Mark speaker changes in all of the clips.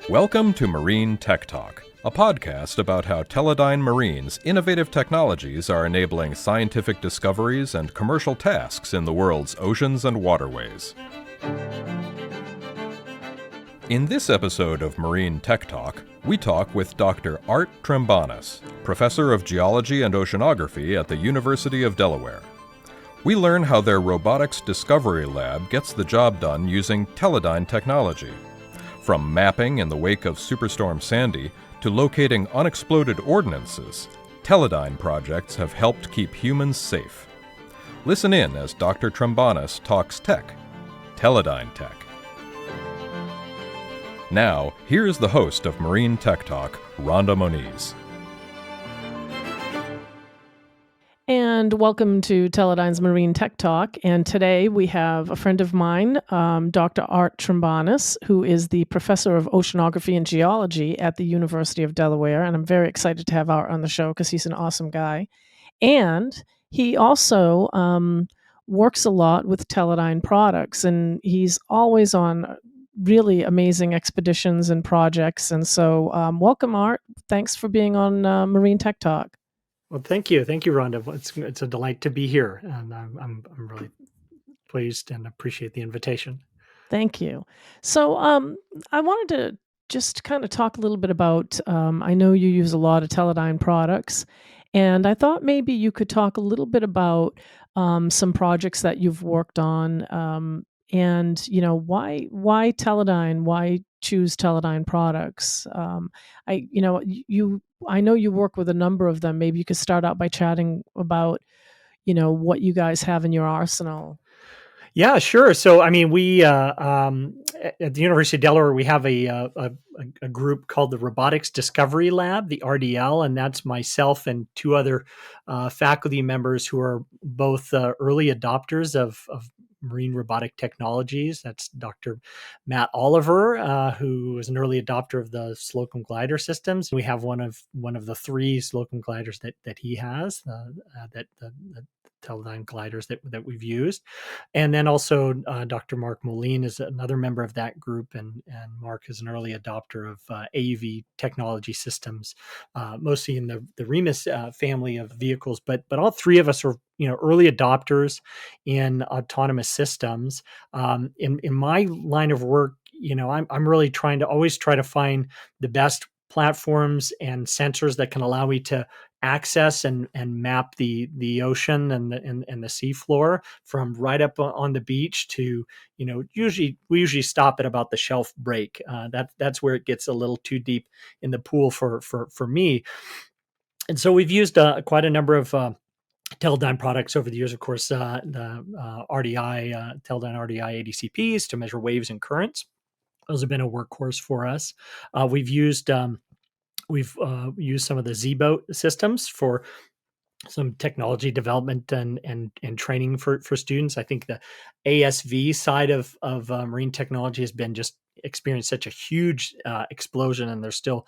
Speaker 1: Welcome to Marine Tech Talk, a podcast about how Teledyne Marine's innovative technologies are enabling scientific discoveries and commercial tasks in the world's oceans and waterways. In this episode of Marine Tech Talk, we talk with Dr. Art Trembanis, Professor of Geology and Oceanography at the University of Delaware. We learn how their Robotics Discovery Lab gets the job done using Teledyne technology. From mapping in the wake of Superstorm Sandy to locating unexploded ordinances, Teledyne projects have helped keep humans safe. Listen in as Dr. Trembanis talks tech, Teledyne tech. Now, here's the host of Marine Tech Talk, Rhonda Moniz.
Speaker 2: And welcome to Teledyne's Marine Tech Talk. And today we have a friend of mine, Dr. Art Trembanis, who is the Professor of Oceanography and Geology at the University of Delaware. And I'm very excited to have Art on the show because he's an awesome guy. And he also works a lot with Teledyne products, and he's always on really amazing expeditions and projects. And so welcome, Art. Thanks for being on Marine Tech Talk.
Speaker 3: Well, thank you, Rhonda. It's a delight to be here, and I'm really pleased and appreciate the invitation.
Speaker 2: Thank you. So I wanted to just kind of talk a little bit about. I know you use a lot of Teledyne products, and I thought maybe you could talk a little bit about some projects that you've worked on, and why Teledyne? Why choose Teledyne products? I know you work with a number of them. Maybe you could start out by chatting about, what you guys have in your arsenal.
Speaker 3: Yeah, sure. So, I mean, we at the University of Delaware, we have a group called the Robotics Discovery Lab, the RDL, and that's myself and two other faculty members who are both early adopters of marine robotic technologies. That's Dr. Matt Oliver, who is an early adopter of the Slocum glider systems. We have one of the three Slocum gliders that he has, the Teledyne gliders that we've used. And then also Dr. Mark Moline is another member of that group, and Mark is an early adopter of AUV technology systems, mostly in the Remus family of vehicles. But all three of us are early adopters in autonomous systems. In my line of work, I'm really always try to find the best platforms and sensors that can allow me to access and map the ocean and the seafloor from right up on the beach to, we usually stop at about the shelf break. That's where it gets a little too deep in the pool for me. And so we've used quite a number of Teledyne products over the years. Of course, the RDI, Teledyne RDI ADCPs to measure waves and currents. Those have been a workhorse for us. We've used some of the Z-boat systems for some technology development and training for students. I think the ASV side of marine technology has been just experienced such a huge explosion, and there's still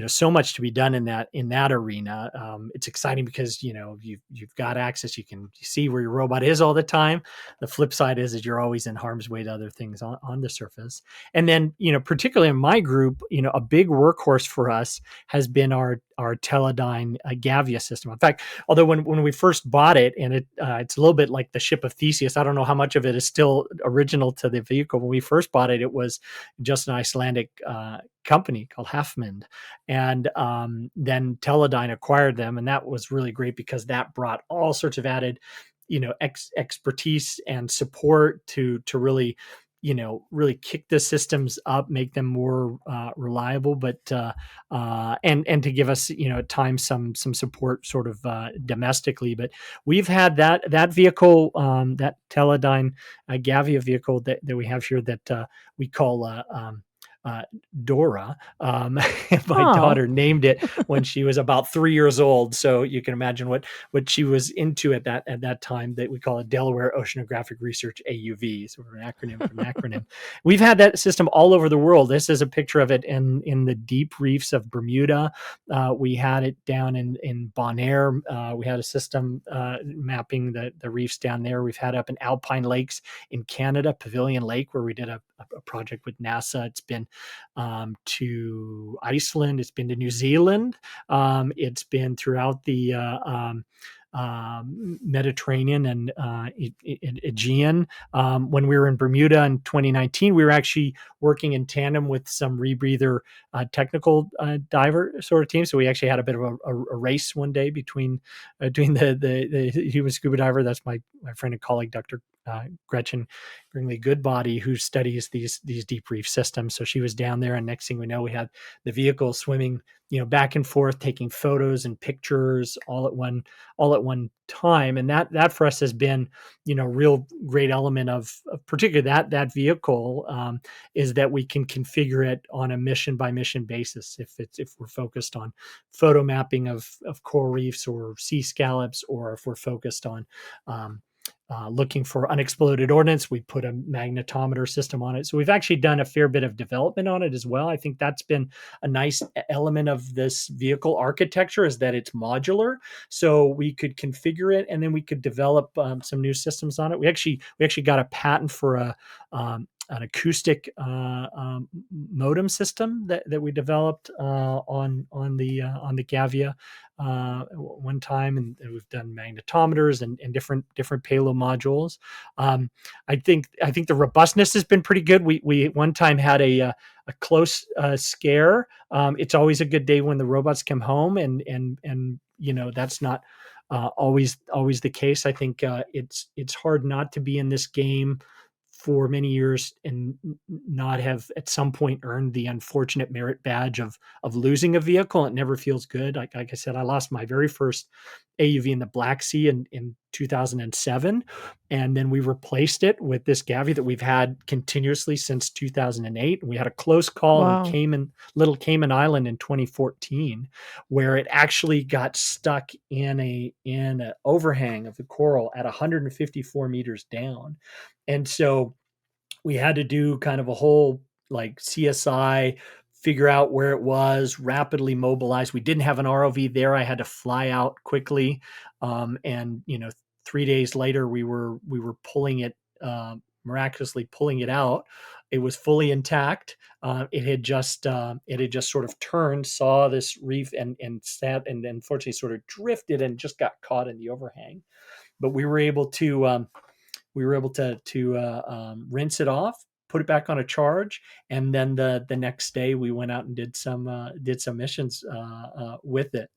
Speaker 3: so much to be done in that arena. It's exciting because you've got access. You can see where your robot is all the time. The flip side is that you're always in harm's way to other things on the surface. And then particularly in my group, a big workhorse for us has been our Teledyne Gavia system. In fact, although when we first bought it, and it's a little bit like the ship of Theseus, I don't know how much of it is still original to the vehicle. When we first bought it, it was just an Icelandic company called Hafmynd, and then Teledyne acquired them, and that was really great because that brought all sorts of added expertise and support to really really kick the systems up, make them more reliable, but and to give us at times some support sort of domestically. But we've had that vehicle, that Teledyne Gavia vehicle that we have here that we call Dora. My
Speaker 2: Oh,
Speaker 3: daughter named it when she was about 3 years old. So you can imagine what she was into at that time. That we call it Delaware Oceanographic Research, AUV, sort of an acronym for an acronym. We've had that system all over the world. This is a picture of it in the deep reefs of Bermuda. We had it down in Bonaire. We had a system mapping the reefs down there. We've had up in Alpine Lakes in Canada, Pavilion Lake, where we did a project with NASA. It's been to Iceland. It's been to New Zealand. It's been throughout the Mediterranean and Aegean. When we were in Bermuda in 2019, we were actually working in tandem with some rebreather technical diver sort of team. So we actually had a bit of a race one day between the human scuba diver. That's my friend and colleague, Dr. Gretchen Gringley Goodbody, who studies these deep reef systems. So she was down there, and next thing we know, we had the vehicle swimming, back and forth, taking photos and pictures all at one time. And that for us has been, real great element of particularly that vehicle, is that we can configure it on a mission by mission basis. If we're focused on photo mapping of coral reefs or sea scallops, or if we're focused on looking for unexploded ordnance, we put a magnetometer system on it. So we've actually done a fair bit of development on it as well. I think that's been a nice element of this vehicle architecture, is that it's modular. So we could configure it, and then we could develop some new systems on it. We actually got a patent for an acoustic modem system that we developed on the Gavia one time, and we've done magnetometers and different payload modules. I think the robustness has been pretty good. We one time had a close scare. It's always a good day when the robots come home, and that's not always the case. I think it's hard not to be in this game for many years and not have at some point earned the unfortunate merit badge of losing a vehicle. It never feels good. Like I said, I lost my very first AUV in the Black Sea in 2007, and then we replaced it with this Gavi that we've had continuously since 2008. We had a close call
Speaker 2: wow.
Speaker 3: in Little Cayman Island in 2014, where it actually got stuck in an overhang of the coral at 154 meters down. And so we had to do kind of a whole like CSI, figure out where it was, rapidly mobilize. We didn't have an ROV there. I had to fly out quickly. And 3 days later, we were pulling it, miraculously pulling it out. It was fully intact. It had just sort of turned, saw this reef, and sat, and unfortunately sort of drifted and just got caught in the overhang. But we were able to rinse it off, put it back on a charge, and then the next day we went out and did some missions with it.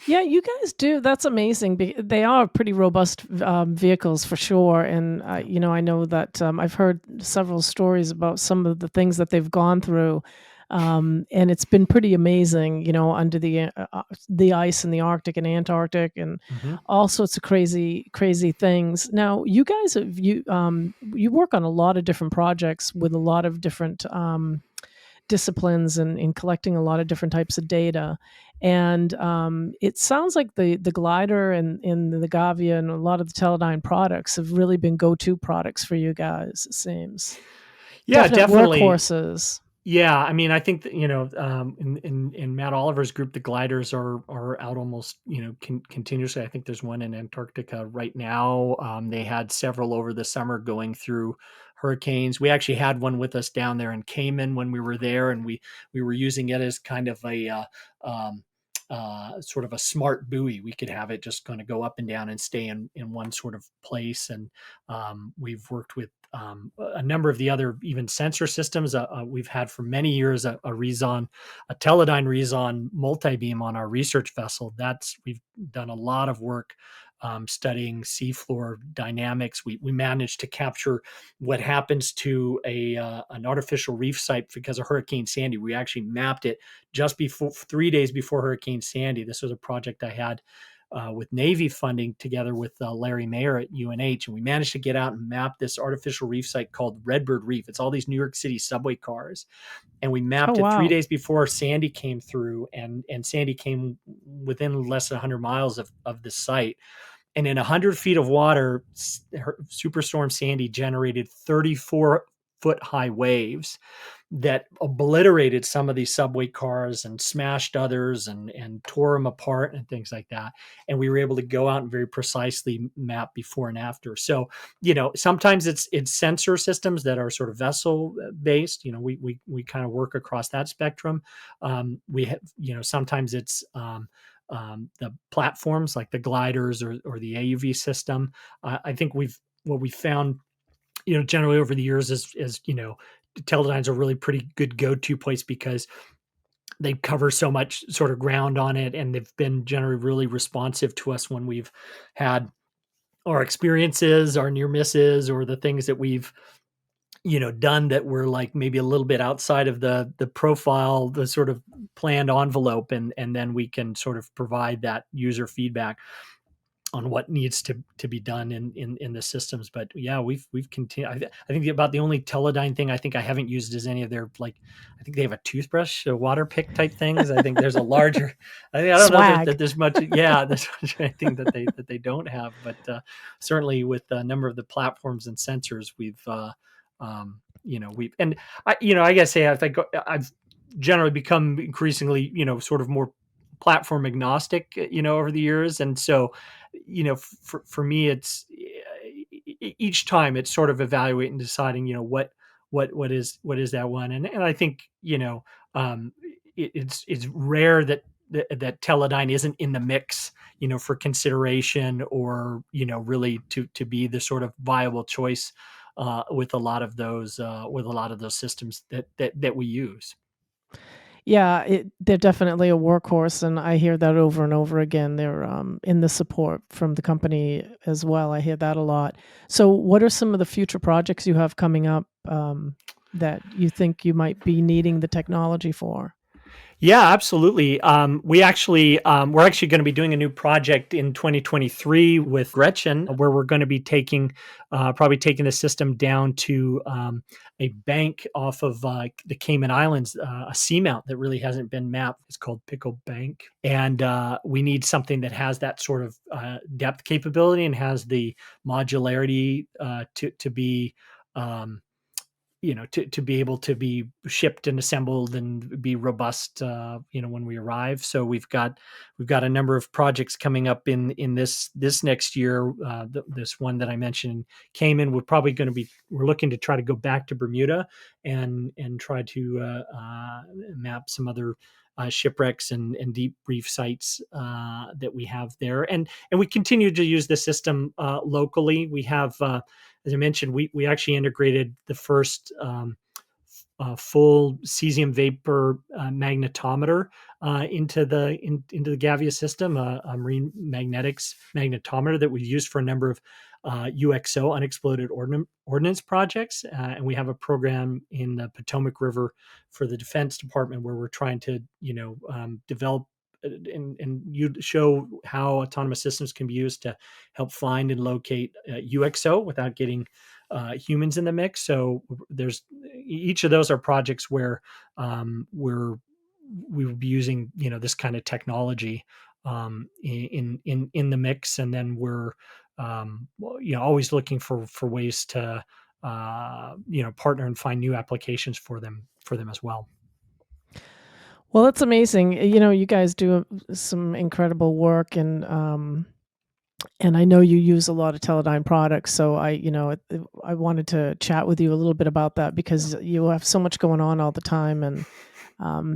Speaker 2: Yeah, you guys do. That's amazing. They are pretty robust vehicles for sure. And, I know that I've heard several stories about some of the things that they've gone through. And it's been pretty amazing, under the ice in the Arctic and Antarctic, and
Speaker 3: Mhm.
Speaker 2: all sorts of crazy, crazy things. Now, you guys you work on a lot of different projects with a lot of different disciplines, and in collecting a lot of different types of data. And it sounds like the glider and the Gavia and a lot of the Teledyne products have really been go-to products for you guys, it seems.
Speaker 3: Yeah,
Speaker 2: Definite
Speaker 3: definitely.
Speaker 2: workhorses.
Speaker 3: Yeah, I mean, I think that, in Matt Oliver's group, the gliders are out almost, continuously. I think there's one in Antarctica right now. They had several over the summer going through hurricanes. We actually had one with us down there in Cayman when we were there, and we were using it as kind of a sort of a smart buoy. We could have it just kind of go up and down and stay in one sort of place. And we've worked with a number of the other even sensor systems. We've had for many years a Teledyne Reson multi-beam on our research vessel. We've done a lot of work studying seafloor dynamics. We managed to capture what happens to an artificial reef site because of Hurricane Sandy. We actually mapped it just before 3 days before Hurricane Sandy. This was a project I had with Navy funding together with Larry Mayer at UNH, and we managed to get out and map this artificial reef site called Redbird Reef. It's all these New York City subway cars, and we
Speaker 2: Oh,
Speaker 3: mapped it 3
Speaker 2: wow.
Speaker 3: days before Sandy came through, and Sandy came within less than 100 miles of the site. And in 100 feet of water, Superstorm Sandy generated 34-foot high waves that obliterated some of these subway cars and smashed others and tore them apart and things like that. And we were able to go out and very precisely map before and after. So, sometimes it's sensor systems that are sort of vessel based. We kind of work across that spectrum. We have, sometimes it's the platforms like the gliders or the AUV system. I think what we found, generally over the years is Teledyne's a really pretty good go-to place because they cover so much sort of ground on it, and they've been generally really responsive to us when we've had our experiences, our near misses, or the things that we've done that were like maybe a little bit outside of the profile, the sort of planned envelope, and then we can sort of provide that user feedback on what needs to be done in the systems. But yeah, we've continued. I think about the only Teledyne thing I think I haven't used is any of their, like, I think they have a toothbrush, a water pick type things. I think there's a larger. I don't know that there's much. Yeah, there's anything that they don't have. But certainly with a number of the platforms and sensors, we've and I guess say I've generally become increasingly sort of more platform agnostic over the years, and so for me it's each time it's sort of evaluating, deciding what is that one, and I think it's rare that Teledyne isn't in the mix for consideration, or really to be the sort of viable choice with a lot of those systems that we use.
Speaker 2: Yeah, they're definitely a workhorse, and I hear that over and over again. They're in the support from the company as well. I hear that a lot. So, what are some of the future projects you have coming up that you think you might be needing the technology for?
Speaker 3: Yeah, absolutely. We're actually going to be doing a new project in 2023 with Gretchen, where we're going to be probably taking the system down to a bank off of the Cayman Islands, a seamount that really hasn't been mapped. It's called Pickle Bank, and we need something that has that sort of depth capability and has the modularity to be. To be able to be shipped and assembled and be robust, when we arrive. So we've got a number of projects coming up in this next year. This one that I mentioned, Cayman, we're looking to try to go back to Bermuda and try to map some other shipwrecks and deep reef sites that we have there. And we continue to use the system locally. We have, as I mentioned, we actually integrated the first full cesium vapor magnetometer into the Gavia system, a marine magnetics magnetometer that we've used for a number of UXO, unexploded ordnance projects. And we have a program in the Potomac River for the Defense Department where we're trying to develop and you show how autonomous systems can be used to help find and locate UXO without getting humans in the mix. So there's each of those are projects where we will be using this kind of technology in the mix, and then we're always looking for ways to partner and find new applications for them as well.
Speaker 2: Well, that's amazing. You guys do some incredible work, and I know you use a lot of Teledyne products. So I wanted to chat with you a little bit about that because you have so much going on all the time, and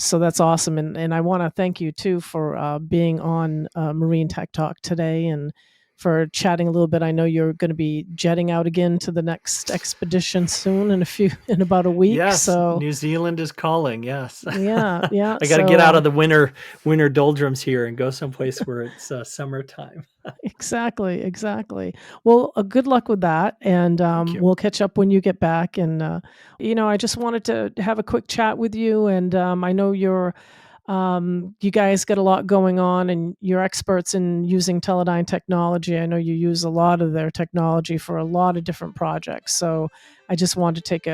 Speaker 2: so that's awesome. And I want to thank you too for being on Marine Tech Talk today and for chatting a little bit. I know you're going to be jetting out again to the next expedition soon in about a week.
Speaker 3: Yes,
Speaker 2: so
Speaker 3: New Zealand is calling. Yes.
Speaker 2: Yeah.
Speaker 3: I got to get out of the winter doldrums here and go someplace where it's summertime.
Speaker 2: Exactly. Well, good luck with that, and we'll catch up when you get back. And I just wanted to have a quick chat with you, and I know you're You guys got a lot going on, and you're experts in using Teledyne technology. I know you use a lot of their technology for a lot of different projects. So I just wanted to take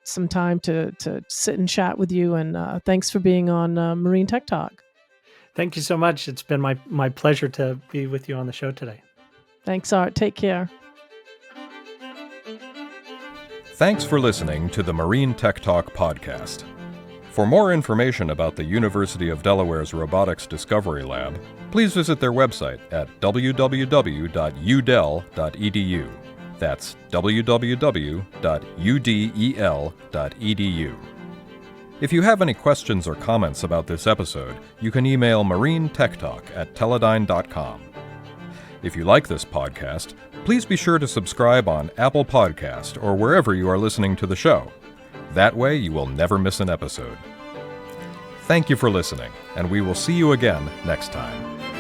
Speaker 2: some time to sit and chat with you. And thanks for being on Marine Tech Talk.
Speaker 3: Thank you so much. It's been my pleasure to be with you on the show today.
Speaker 2: Thanks, Art. Take care.
Speaker 1: Thanks for listening to the Marine Tech Talk podcast. For more information about the University of Delaware's Robotics Discovery Lab, please visit their website at www.udel.edu. That's www.udel.edu. If you have any questions or comments about this episode, you can email marinetechtalk@teledyne.com. If you like this podcast, please be sure to subscribe on Apple Podcast or wherever you are listening to the show. That way you will never miss an episode. Thank you for listening, and we will see you again next time.